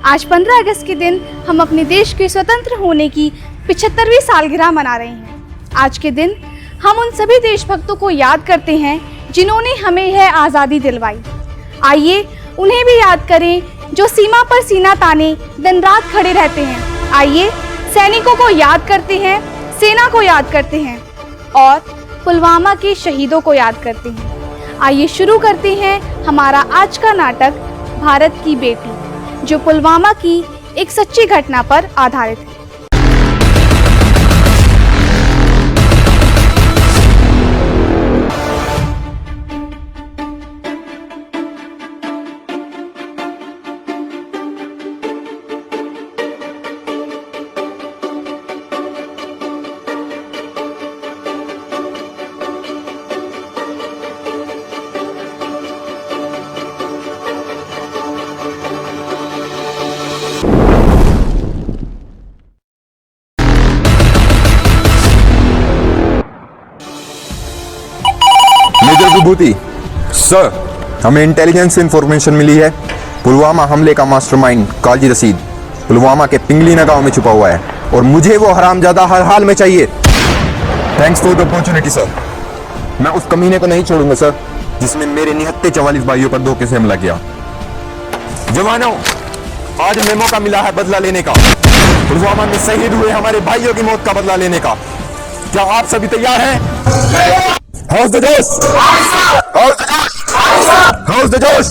आज 15 अगस्त के दिन हम अपने देश के स्वतंत्र होने की 75वीं सालगिरह मना रहे हैं। आज के दिन हम उन सभी देशभक्तों को याद करते हैं जिन्होंने हमें यह आज़ादी दिलवाई। आइए उन्हें भी याद करें जो सीमा पर सीना ताने दिन रात खड़े रहते हैं। आइए सैनिकों को याद करते हैं, सेना को याद करते हैं और पुलवामा के शहीदों को याद करते हैं। आइए शुरू करते हैं हमारा आज का नाटक भारत की बेटी, जो पुलवामा की एक सच्ची घटना पर आधारित है। विभूति सर, हमें इंटेलिजेंस से इंफॉर्मेशन मिली है पुलवामा हमले का मास्टरमाइंड काजी रशीद पुलवामा के पिंगलीना गांव में छुपा हुआ है और मुझे वो हरामजादा हर हाल में चाहिए। Thanks for the opportunity sir. मैं उस कमीने को नहीं छोड़ूंगा सर जिसने मेरे निहत्ते 44 भाइयों पर धोखे से हमला किया। जवानों, आज हमें मौका मिला है बदला लेने का, पुलवामा में शहीद हुए हमारे भाइयों की मौत का बदला लेने का। क्या आप सभी तैयार हैं? How's the Josh? How's the Josh? How's the Josh?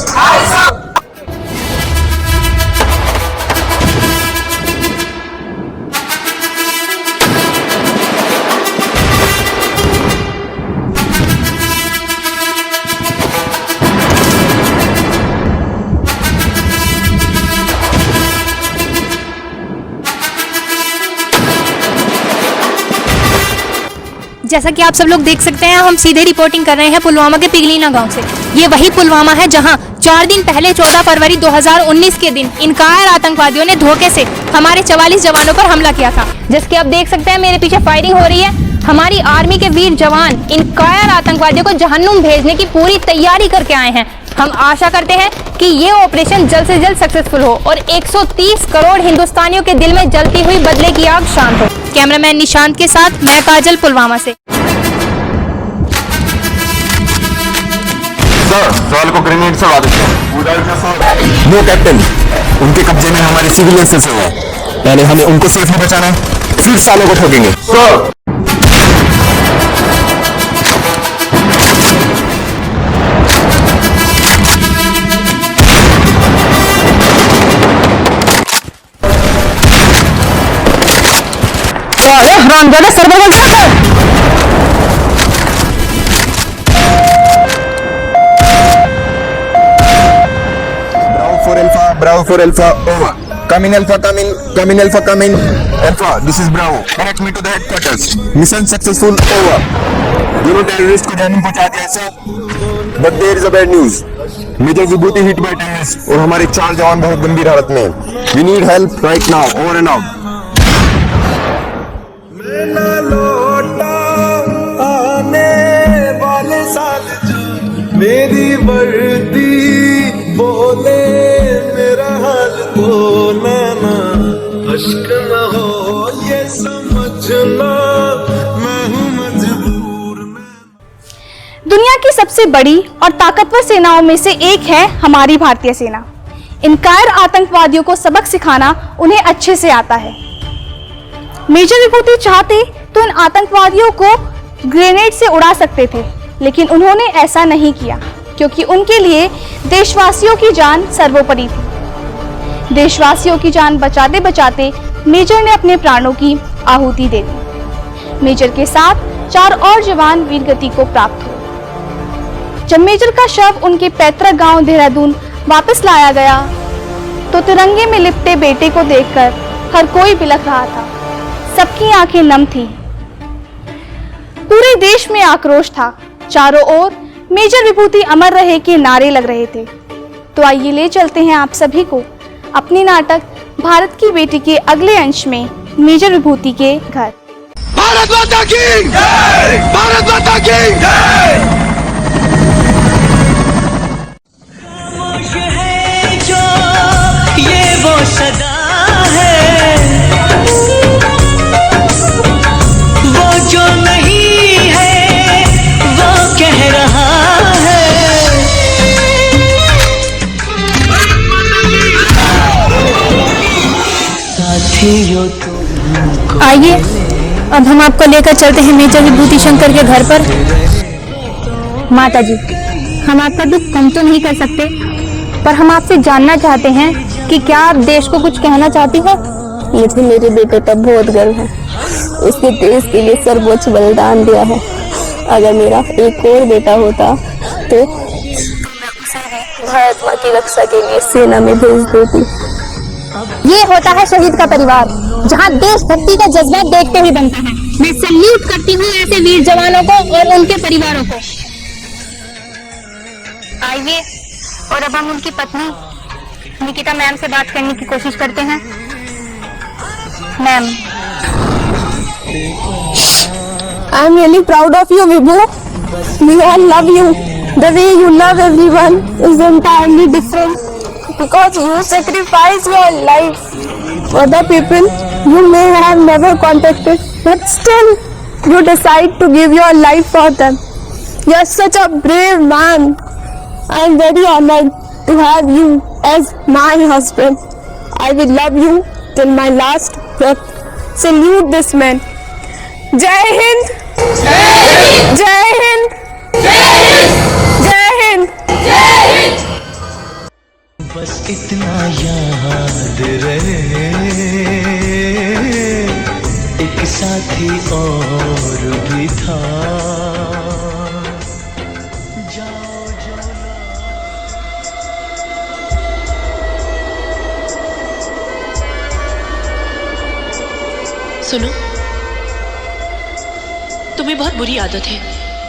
जैसा कि आप सब लोग देख सकते हैं, हम सीधे रिपोर्टिंग कर रहे हैं पुलवामा के पिंगलीना गांव से। ये वही पुलवामा है जहां 4 दिन पहले 14 फरवरी 2019 के दिन इन कायर आतंकवादियों ने धोखे से हमारे 44 जवानों पर हमला किया था। जिसके आप देख सकते हैं मेरे पीछे फायरिंग हो रही है। हमारी आर्मी के वीर जवान इन कायर आतंकवादियों को जहन्नुम भेजने की पूरी तैयारी करके आए हैं। हम आशा करते हैं कि ये ऑपरेशन जल्द से जल्द सक्सेसफुल हो और 130 करोड़ हिंदुस्तानियों के दिल में जलती हुई बदले की आग शांत हो। कैमरामैन निशांत के साथ मैं काजल, पुलवामा से। सवाल को ग्रेनेड से वार नो कैप्टन, उनके कब्जे में हमारे सिविलियन से है। पहले हमें उनको सेफली बचाना है, फिर सालों को ठोकेंगे। सर हरामजादा सर्वर बंद कर। Bravo for Alpha, over. Come in Alpha, come in. Come in Alpha, come in. Alpha, this is Bravo. Connect me to the headquarters. Mission successful, over. दोनों टेररिस्ट को जान पहुंचा दिया sir. But there is a bad news. Major Vibhuti hit by terrorists और हमारे 4 जवान बहुत गंभीर हालत में हैं। We need help right now, over and out. मेरी वर्दी बोले मेरा हाल बोला ना, अश्क न हो ये समझना मैं हूँ मजबूर। दुनिया की सबसे बड़ी और ताकतवर सेनाओं में से एक है हमारी भारतीय सेना। इन कायर आतंकवादियों को सबक सिखाना उन्हें अच्छे से आता है। मेजर विभूति चाहते तो इन आतंकवादियों को ग्रेनेड से उड़ा सकते थे, लेकिन उन्होंने ऐसा नहीं किया क्योंकि उनके लिए देशवासियों की जान सर्वोपरि थी। देशवासियों की जान बचाते बचाते मेजर ने अपने प्राणों की आहुति दे दी। मेजर के साथ 4 और जवान वीरगति को प्राप्त हुए। जब मेजर का शव उनके पैतृक गांव देहरादून वापस लाया गया तो तिरंगे में लिपटे बेटे को देखकर हर कोई बिलख रहा था। सबकी आंखें नम थी। पूरे देश में आक्रोश था। चारों ओर मेजर विभूति अमर रहे के नारे लग रहे थे। तो आइए ले चलते हैं आप सभी को अपनी नाटक भारत की बेटी के अगले अंश में मेजर विभूति के घर। भारत माता की जय! भारत माता की जय! ये वो आइए अब हम आपको लेकर चलते हैं मेजर विभूति शंकर के घर पर। माता जी, हम आपका दुख कम तो नहीं कर सकते, पर हम आपसे जानना चाहते हैं कि क्या आप देश को कुछ कहना चाहती हो? मुझे मेरे बेटे पर बहुत गर्व है। उसने देश के लिए सर्वोच्च बलिदान दिया है। अगर मेरा एक और बेटा होता तो भारत माँ की रक्षा के लिए सेना में भेज देती। ये होता है शहीद का परिवार, जहाँ देशभक्ति का जज्बा देखते ही बनता है। मैं सैल्यूट करती हूँ ऐसे वीर जवानों को और उनके परिवारों को। आइए और अब हम उनकी पत्नी निकिता मैम से बात करने की कोशिश करते हैं। Ma'am, I am really proud of you, Vibhu. We all love you. The way you love everyone is entirely different because you sacrifice your life for the people you may have never contacted, but still you decide to give your life for them. You are such a brave man. I am very honored to have you as my husband. I will love you till my last breath. Salute this man. Jai Hind! Jai Hind! Jai Hind! बस इतना याद रहे, एक साथी और भी था। जाओ जो सुनो, तुम्हें बहुत बुरी आदत है,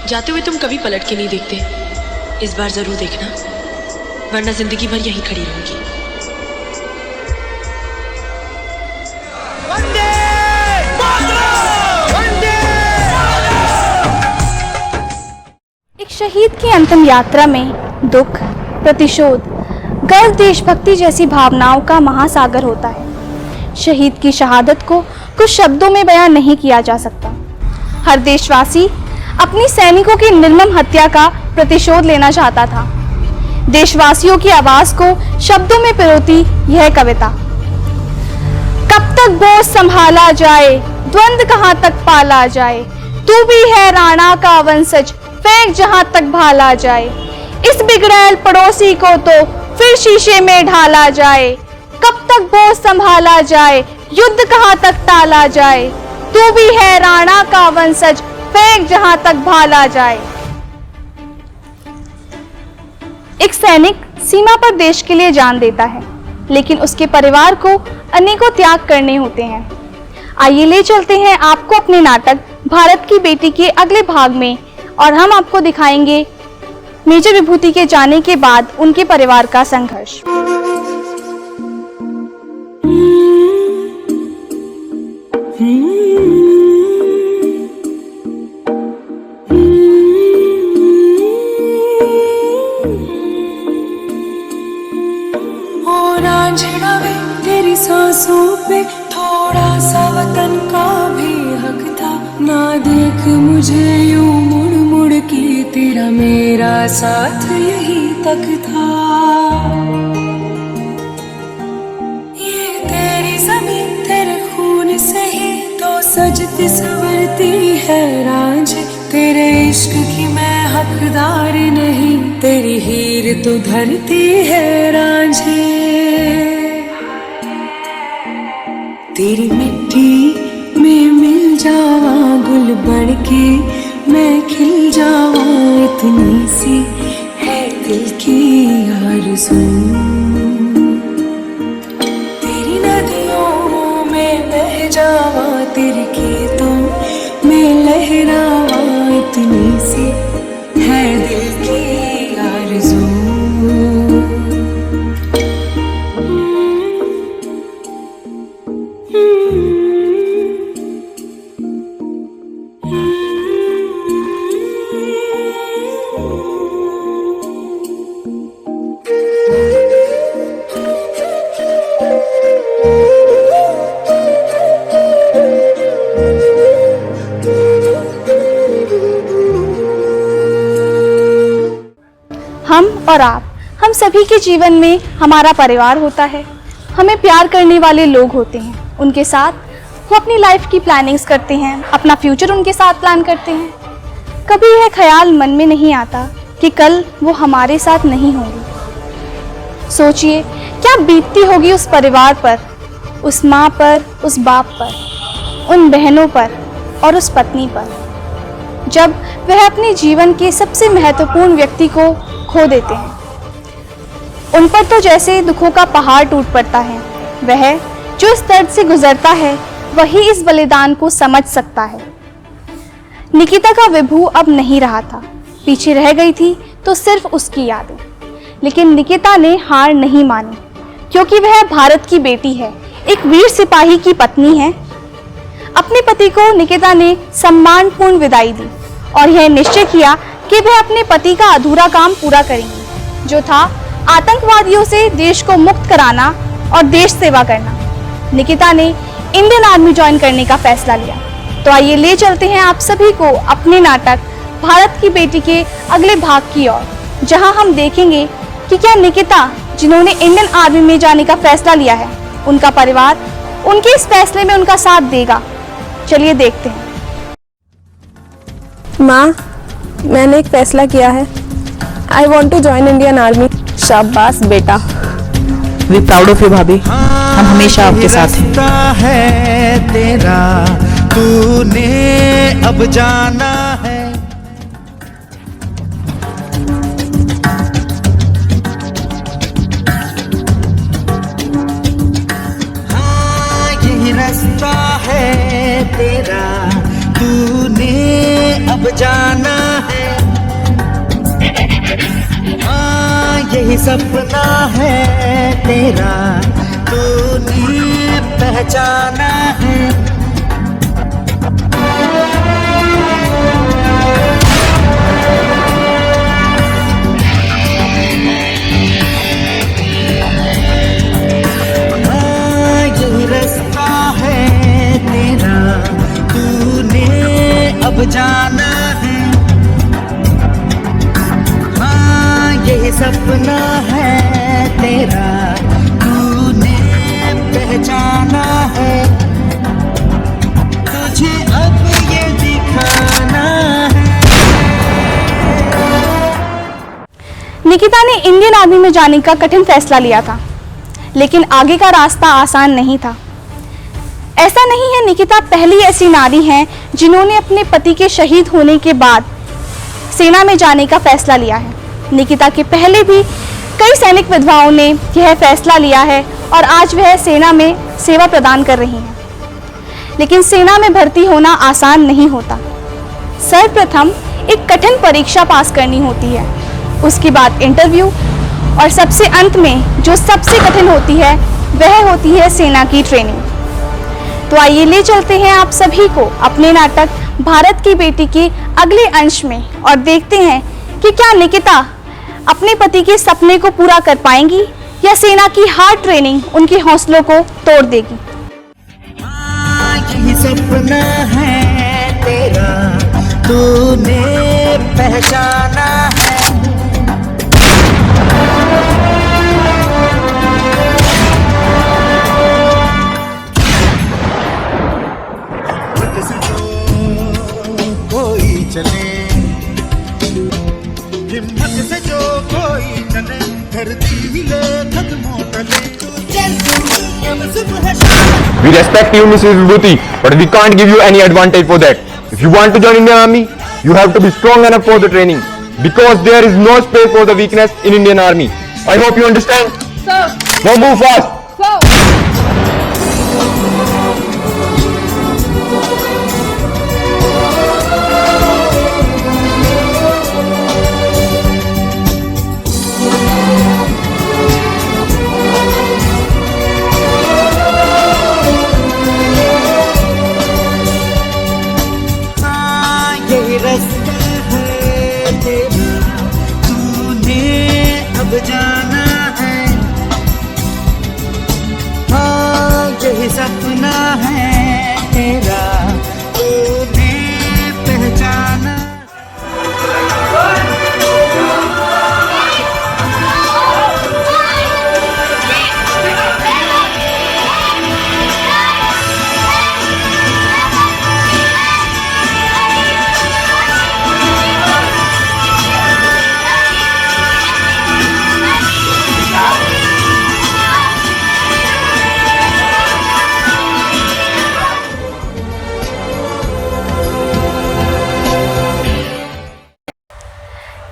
जाते हुए तुम कभी पलट के नहीं देखते। इस बार जरूर देखना, वरना जिंदगी भर यहीं खड़ी रहूंगी। एक शहीद की अंतिम यात्रा में दुख, प्रतिशोध, गर्व, देशभक्ति जैसी भावनाओं का महासागर होता है। शहीद की शहादत को कुछ शब्दों में बयान नहीं किया जा सकता। हर देशवासी अपनी सैनिकों की निर्मम हत्या का प्रतिशोध लेना चाहता था। देशवासियों की आवाज को शब्दों में पिरोती यह कविता। कब तक बोझ संभाला जाए, द्वंद कहाँ तक पाला जाए, तू भी है राणा का वंशज, फेंक जहां तक भाला जाए। इस बिगड़ैल पड़ोसी को तो फिर शीशे में ढाला जाए। कब तक बोझ संभाला जाए, युद्ध कहाँ तक टाला जाए, तू भी है राणा का वंशज, फेंक जहां तक भाला जाए। एक सैनिक सीमा पर देश के लिए जान देता है, लेकिन उसके परिवार को अनेकों त्याग करने होते हैं। आइए ले चलते हैं आपको अपने नाटक भारत की बेटी के अगले भाग में, और हम आपको दिखाएंगे मेजर विभूति के जाने के बाद उनके परिवार का संघर्ष। तेरी सांसों पे थोड़ा सा वतन का भी हक था। ना देख मुझे यूं मुड़ मुड़ के, तेरा मेरा साथ यही तक था। ये तेरी ज़मीन तेरे खून से ही तो सजती संवरती है रांझ। तेरे इश्क की मैं हकदार नहीं, तेरी हीर तो धरती है रांझे। तेरी मिट्टी में मिल जावा गुल बन के, मैं खिल जावा, इतनी सी है दिल की आरज़ू। तेरी नदियों में बह जावा, तेरे खेतों में लहरावा, इतनी सी है दिल की आरज़ू। हम और आप, हम सभी के जीवन में हमारा परिवार होता है। हमें प्यार करने वाले लोग होते हैं, उनके साथ वो अपनी लाइफ की प्लानिंग्स करते हैं, अपना फ्यूचर उनके साथ प्लान करते हैं। कभी यह ख्याल मन में नहीं आता कि कल वो हमारे साथ नहीं होंगे। सोचिए क्या बीतती होगी उस परिवार पर, उस माँ पर, उस बाप पर, उन बहनों पर और उस पत्नी पर, जब वह अपने जीवन के सबसे महत्वपूर्ण व्यक्ति को खो देते हैं। उन पर तो जैसे दुखों का पहाड़ टूट पड़ता है। वह जो इस दर्द से गुजरता है वही इस बलिदान को समझ सकता है। निकिता का विभू अब नहीं रहा था, पीछे रह गई थी तो सिर्फ उसकी यादें। लेकिन निकिता ने हार नहीं मानी, क्योंकि वह भारत की बेटी है, एक वीर सिपाही की पत्नी है। अपने पति को निकिता ने सम्मानपूर्ण विदाई दी और यह निश्चय किया कि वह अपने पति का अधूरा काम पूरा करेंगी, जो था आतंकवादियों से देश को मुक्त कराना और देश सेवा करना। निकिता ने इंडियन आर्मी ज्वाइन करने का फैसला लिया। तो आइए ले चलते हैं आप सभी को अपने नाटक भारत की बेटी के अगले भाग की ओर, जहां हम देखेंगे कि क्या निकिता, जिन्होंने इंडियन आर्मी में जाने का फैसला लिया है, उनका परिवार उनके इस फैसले में उनका साथ देगा। चलिए देखते हैं। माँ, मैंने एक फैसला किया है। I want to join Indian army. शाबाश बेटा। वी प्राउड ऑफ यू भाभी, हम हमेशा आपके साथ हैं। है तेरा तूने अब जाना है। हाँ यही रास्ता है तेरा, तूने अब जाना है। हाँ यही सपना है तेरा, तूने पहचाना है। हाँ यही रास्ता है तेरा, तूने अब जाना है। हाँ यही सपना है तेरा, तूने पहचाना है। तुझे अब ये दिखाना है। निकिता ने इंडियन आर्मी में जाने का कठिन फैसला लिया था, लेकिन आगे का रास्ता आसान नहीं था। ऐसा नहीं है निकिता पहली ऐसी नारी है जिन्होंने अपने पति के शहीद होने के बाद सेना में जाने का फैसला लिया है। निकिता के पहले भी कई सैनिक विधवाओं ने यह फैसला लिया है और आज वह सेना में सेवा प्रदान कर रही हैं। लेकिन सेना में भर्ती होना आसान नहीं होता। सर्वप्रथम एक कठिन परीक्षा पास करनी होती है, उसके बाद इंटरव्यू, और सबसे अंत में जो सबसे कठिन होती है वह होती है सेना की ट्रेनिंग। तो आइए ले चलते हैं आप सभी को अपने नाटक भारत की बेटी के अगले अंश में और देखते हैं कि क्या निकिता अपने पति के सपने को पूरा कर पाएंगी या सेना की हार्ड ट्रेनिंग उनके हौसलों को तोड़ देगी। यही सपना है तेरा, तूने पहचाना है। कोई चले हिम्मत से, जो कोई चले धरती हिले कदमों तले। We respect you, Mrs. Vibhuti, but we can't give you any advantage for that. If you want to join Indian Army, you have to be strong enough for the training, because there is no space for the weakness in Indian Army. I hope you understand. Sir. Now move fast. यही रास्ता है तेरा, तूने अब जाना है। हाँ यही सपना है तेरा,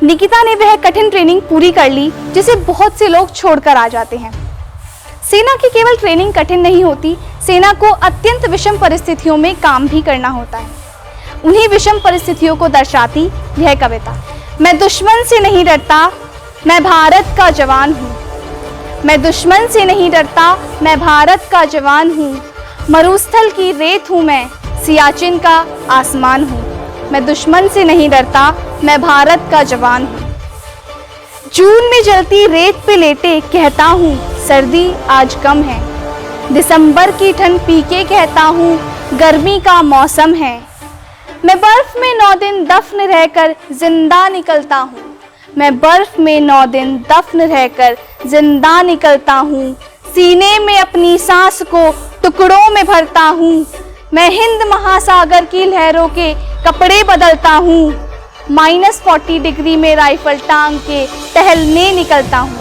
निकिता ने वह कठिन ट्रेनिंग पूरी कर ली जिसे बहुत से लोग छोड़कर आ जाते हैं। सेना की केवल ट्रेनिंग कठिन नहीं होती, सेना को अत्यंत विषम परिस्थितियों में काम भी करना होता है। उन्हीं विषम परिस्थितियों को दर्शाती यह कविता। मैं दुश्मन से नहीं डरता, मैं भारत का जवान हूँ। मैं दुश्मन से नहीं डरता, मैं भारत का जवान हूँ। मरुस्थल की रेत हूँ मैं, सियाचिन का आसमान हूँ। मैं दुश्मन से नहीं डरता, मैं भारत का जवान हूँ। जून में जलती रेत पे लेटे कहता हूँ सर्दी आज कम है। दिसंबर की ठंड पी के कहता हूँ गर्मी का मौसम है। मैं बर्फ में 9 दिन दफन रहकर जिंदा निकलता हूँ। मैं बर्फ में 9 दिन दफन रहकर जिंदा निकलता हूँ। सीने में अपनी सांस को टुकड़ों में भरता हूँ। मैं हिंद महासागर की लहरों के कपड़े बदलता हूँ। -40 डिग्री में राइफल टांग के टहलने निकलता हूँ।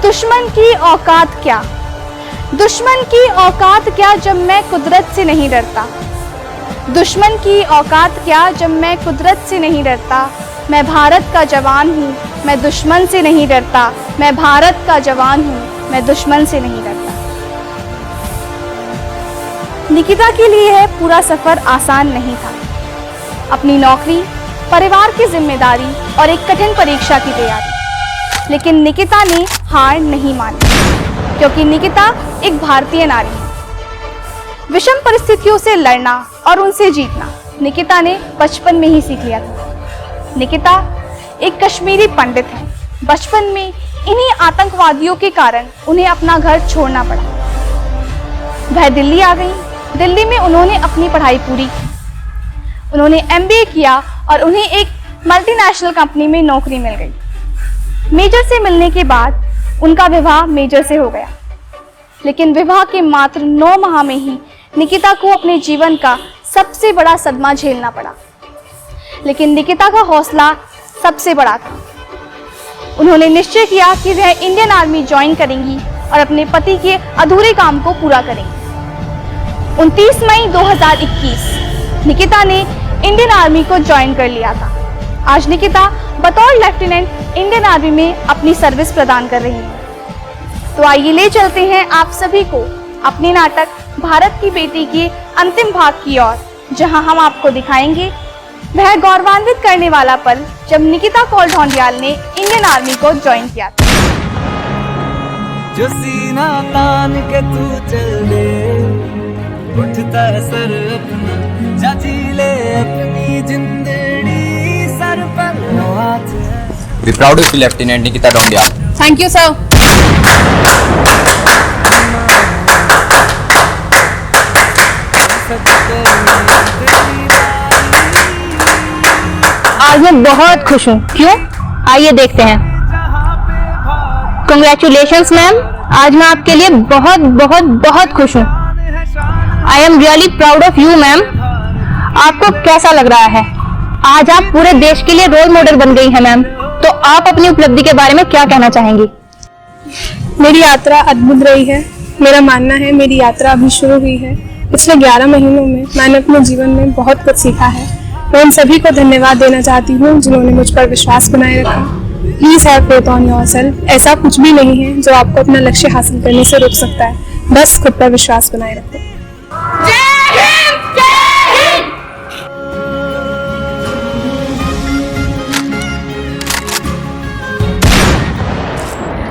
दुश्मन की औकात क्या, दुश्मन की औकात क्या जब मैं कुदरत से नहीं डरता। दुश्मन की औकात क्या जब मैं कुदरत से नहीं डरता। मैं भारत का जवान हूँ, मैं दुश्मन से नहीं डरता। मैं भारत का जवान हूँ, मैं दुश्मन से नहीं डरता। निकिता के लिए यह पूरा सफर आसान नहीं था। अपनी नौकरी, परिवार की जिम्मेदारी और एक कठिन परीक्षा की तैयारी, लेकिन निकिता ने हार नहीं मानी, क्योंकि निकिता एक भारतीय नारी है। विषम परिस्थितियों से लड़ना और उनसे जीतना निकिता ने बचपन में ही सीख लिया था। निकिता एक कश्मीरी पंडित है। बचपन में इन्हीं आतंकवादियों के कारण उन्हें अपना घर छोड़ना पड़ा। वह दिल्ली आ गई। दिल्ली में उन्होंने अपनी पढ़ाई पूरी की। उन्होंने MBA किया और उन्हें एक मल्टीनेशनल कंपनी में नौकरी मिल गई। मेजर से मिलने के बाद उनका विवाह मेजर से हो गया, लेकिन विवाह के मात्र 9 माह में ही निकिता को अपने जीवन का सबसे बड़ा सदमा झेलना पड़ा। लेकिन निकिता का हौसला सबसे बड़ा था। उन्होंने निश्चय किया कि वह इंडियन आर्मी ज्वाइन करेंगी और अपने पति के अधूरे काम को पूरा करेंगी। 29 मई 2021 निकिता ने इंडियन आर्मी को ज्वाइन कर लिया था। आज निकिता बतौर लेफ्टिनेंट इंडियन आर्मी में अपनी सर्विस प्रदान कर रही है। तो आइए ले चलते हैं आप सभी को अपने नाटक भारत की बेटी के अंतिम भाग की ओर, जहां हम आपको दिखाएंगे वह गौरवान्वित करने वाला पल जब निकिता कौल ढोंडियाल ने इंडियन आर्मी को ज्वाइन किया था। जो सीना तान के तू चल दे, उठता है सर अपना, जा जी ले अपनी जिंदड़ी सर पर हाथ। We proud of you, Lieutenant Nikita Dhondial. Thank you sir. आज मैं बहुत खुश हूँ। क्यों? आइए देखते हैं। कंग्रेचुलेशंस मैम, आज मैं आपके लिए बहुत बहुत बहुत खुश हूँ। I am really proud of you ma'am. आपको कैसा लग रहा है? आज आप पूरे देश के लिए रोल मॉडल बन गई हैं मैम। तो आप अपनी उपलब्धि के बारे में क्या कहना चाहेंगी? मेरी यात्रा अद्भुत रही है। मेरा मानना है मेरी यात्रा अभी शुरू हुई है। पिछले 11 महीनों में मैंने अपने जीवन में बहुत कुछ सीखा है। मैं उन सभी को धन्यवाद देना चाहती हूँ जिन्होंने मुझ पर विश्वास बनाए रखा। Please have faith on yourself. ऐसा कुछ भी नहीं है जो आपको अपना लक्ष्य हासिल करने से रोक सकता है। बस खुद पर विश्वास बनाए रखो।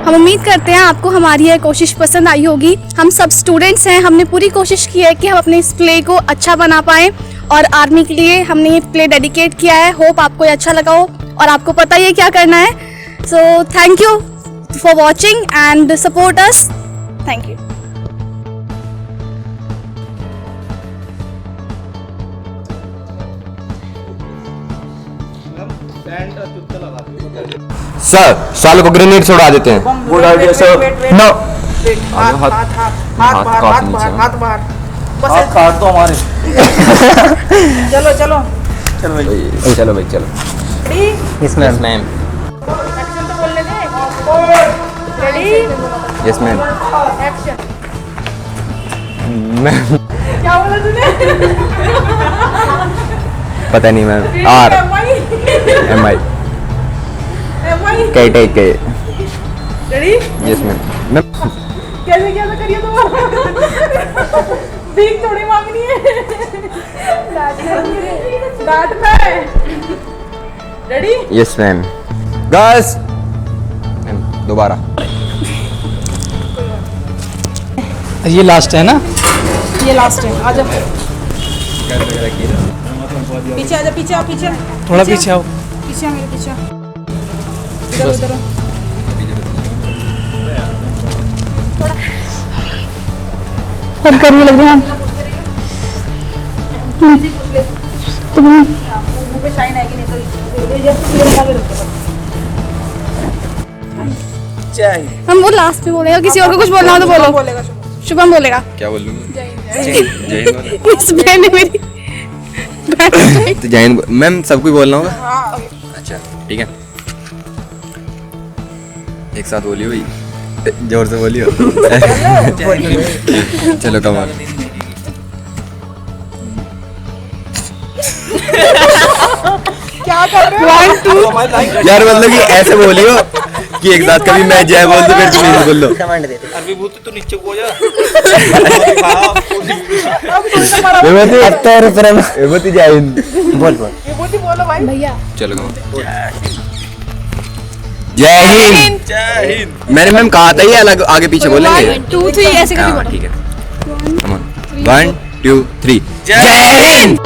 हम उम्मीद करते हैं आपको हमारी यह कोशिश पसंद आई होगी। हम सब स्टूडेंट्स हैं, हमने पूरी कोशिश की है कि हम अपने इस प्ले को अच्छा बना पाएं और आर्मी के लिए हमने ये प्ले डेडिकेट किया है। होप आपको ये अच्छा लगा हो और आपको पता ही है क्या करना है। So thank you for watching and support us. Thank you. Sir, सालों को ग्रेनेड से उड़ा देते हैं। Good idea sir. नो। हाथ बाहर। बस काट दो हमारे। चलो चलो चलो भाई, चलो भाई, चलो। Yes ma'am. एक्शन तो बोलने दे। Ready? Yes ma'am. Action. Ma'am क्या बोला तूने? पता नहीं मैम। RMI। कैट के रेडी यस मैम कैसे कैसे करिए दोबारा भीख थोड़ी मांगनी है डांट में रेडी यस मैम गर्ल्स दोबारा ये लास्ट है ना? ये लास्ट है आजा पीछे आजा पीछे आओ पीछे थोड़ा पीछे आओ। पीछे आ मेरे पीछे इधर उधर सब गर्मी लग रही है मुंह पे शाइन आएगी नहीं तो हम वो लास्ट में बोलेगा, किसी और को कुछ बोलना हो तो बोलो। बोलेगा शुभम बोलेगा। क्या बोलूँ इस बहन ने मेरी तो जय हिंद मैम सबको ही बोलना होगा। अच्छा ठीक है एक साथ बोलियो भाई जोर से बोलियो चलो कमाल क्या कर रहे हो 1 2 यार मतलब कि ऐसे बोलियो कि एक साथ कभी मैं जय बोल दो फिर तुम बोल लो तू नीचे को जा। विभूति जय हिंद बोल विभूति बोलो भाई भैया चलो जय हिंद मैंने मैम कहा था ये अलग आगे पीछे बोलेंगे 1 2 3 ऐसे करके हाँ बोलो। ठीक है 1 2 3 जय हिंद।